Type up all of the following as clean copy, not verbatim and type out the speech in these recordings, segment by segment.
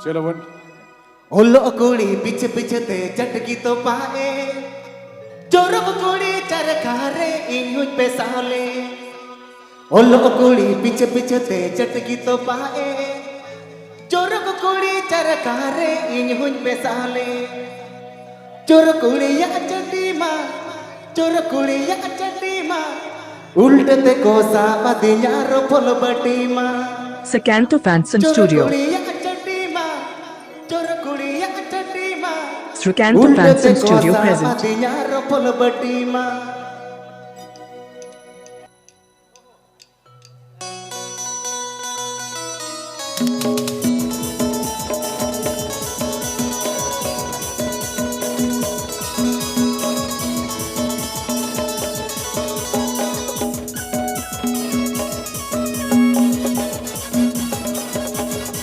चलो वन ओलो कुड़ी पीछे पीछे ते चटकी तो पाए चोरब कुड़ी चरकारे इन्हुज पे साले ओलो कुड़ी पीछे पीछे ते चटकी तो पाए चोरब कुड़ी चरकारे इन्हुज पे साले चोर कुड़ी या चटी माँ चोर कुड़ी या चटी माँ उल्टे को सामा दियारो फल बटी माँ Sakanto Fanson Studio. Srikanto Fanson Studio present.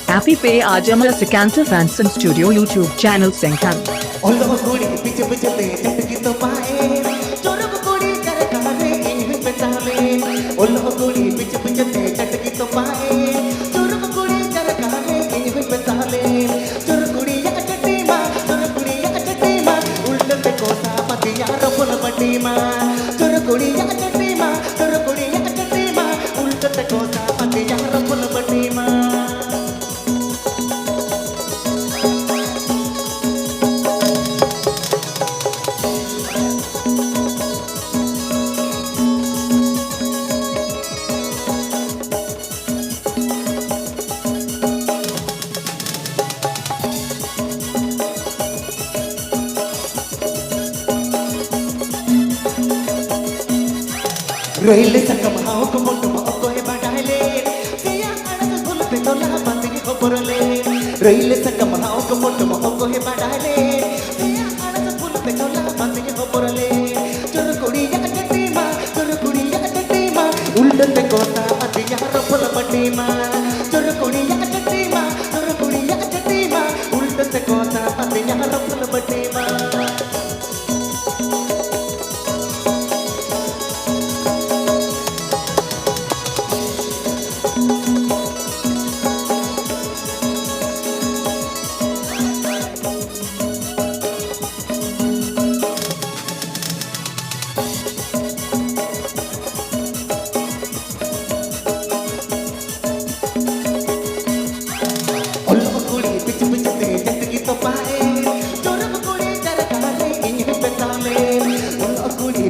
Happy Pay Ajamala Sakanto Fanson Studio YouTube channel Sengkan. ओलो कुड़ी पीछे पीछे ते चटकी तो पाए चोर कुड़ी चरकारे इन्हीं पे साले ओलो कुड़ी पीछे पीछे ते चटकी तो पाए चोर कुड़ी चरकारे इन्हीं पे साले चोर कुड़ी या चटी माँ उल्टे को सामा दियारो फल बटी माँ चोर कुड़ी या चटी माँ उल्टे को सामा दियारो फल बटी माँ रोइले संगम हाउ को मोटो को हे बडाले तेया अड़स गुल पे तोला बात की खबर ले रोइले संगम हाउ को मोटो को हे बडाले तेया अड़स गुल पे तोला बात की खबर ले चोर कुड़ी या चटी माँ उल्टे को सा अतिया रफल बटी माँ चोर कुड़ी या चटी माँ उल्टे को सा अतिया रफल बटी माँ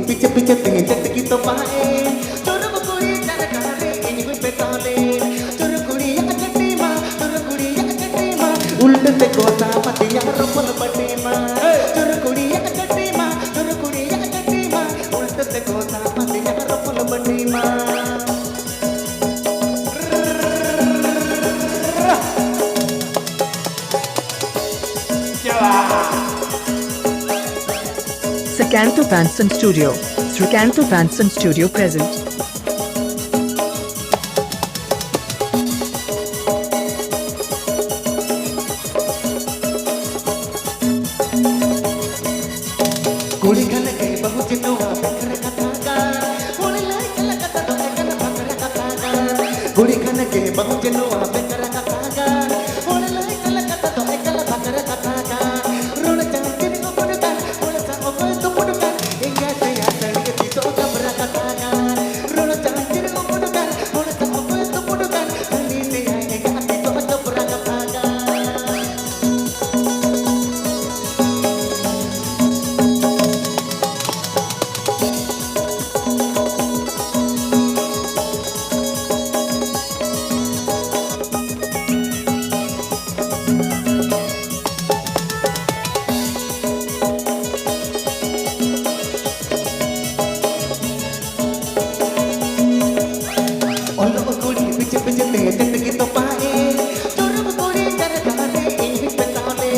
पीछे पीछे ते चटकी तो पाए चोर कुड़ी चरकारे इन्हीं पे साले चोर कुड़ी या चटी माँ उल्टे को सामा दियारो फल बटी माँ चोर कुड़ी या चटी माँ उल्टे को सामा दियारो फल बटी माँ Sakanto Fanson Studio. Srikanto Fanson Studio present. कुड़ी खाने के बहुत जिन्नुआ बेकर कथा का कुड़ी लाई चला कथा तो एकन भकर कथा का कुड़ी खाने के बहुत जिन्नुआ बेकर कथा का कुड़ी लाई चला कथा तो एकन भकर कथा का रोड चांद को पुडकान कुड़ी सा ओको तो पुडकान इंगा से या सड़ी की तो कबरा कथा का रोड चांद को पुडकान कुड़ी सा ओको तो पुडकान हनी से या इंगा की तो कबरा कथा का पीछे पीछे ते चटकी तो पाए चोर कुड़ी चरकारे इन्हीं पे साले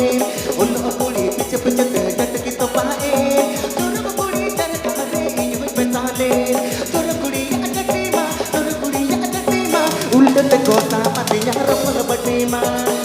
ओलो कुड़ी पीछे पीछे ते चटकी तो पाए चोर कुड़ी चरकारे इन्हीं पे साले चोर कुड़ी या चटी माँ उल्टे को सामा दियारो फल बटी माँ